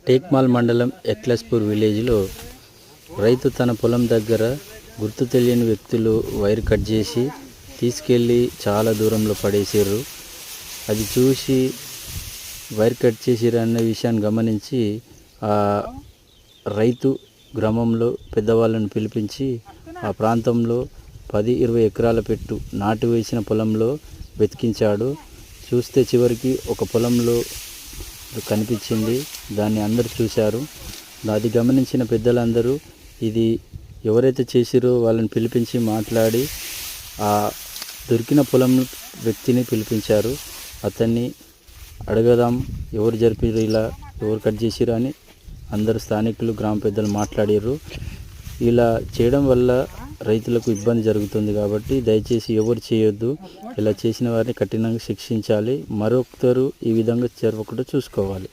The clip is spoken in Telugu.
టేక్మాల్ మండలం ఎక్లస్పూర్ విలేజ్లో రైతు తన పొలం దగ్గర గుర్తు తెలియని వ్యక్తులు వైర్ కట్ చేసి తీసుకెళ్ళి చాలా దూరంలో పడేసారు. అది చూసి వైర్ కట్ చేసిరు అన్న విషయాన్ని గమనించి ఆ రైతు గ్రామంలో పెద్దవాళ్ళను పిలిపించి ఆ ప్రాంతంలో 10-20 ఎకరాల పెట్టు నాటు వేసిన పొలంలో వెతికించాడు. చూస్తే చివరికి ఒక పొలంలో కనిపించింది. దాన్ని అందరూ చూశారు. అది గమనించిన పెద్దలందరూ ఇది ఎవరైతే చేసిరో వాళ్ళని పిలిపించి మాట్లాడి ఆ దొరికిన పొలం వ్యక్తిని పిలిపించారు. అతన్ని అడగదాం, ఎవరు జరిపారు, ఇలా ఎవరు కట్ చేసిరు అని అందరు స్థానికులు గ్రామ పెద్దలు మాట్లాడారు. ఇలా చేయడం వల్ల రైతులకు ఇబ్బంది జరుగుతుంది కాబట్టి దయచేసి ఎవరు చేయొద్దు. ఇలా చేసిన వారిని కఠినంగా శిక్షించాలి. మరొకరు ఈ విధంగా జరగకుండా చూసుకోవాలి.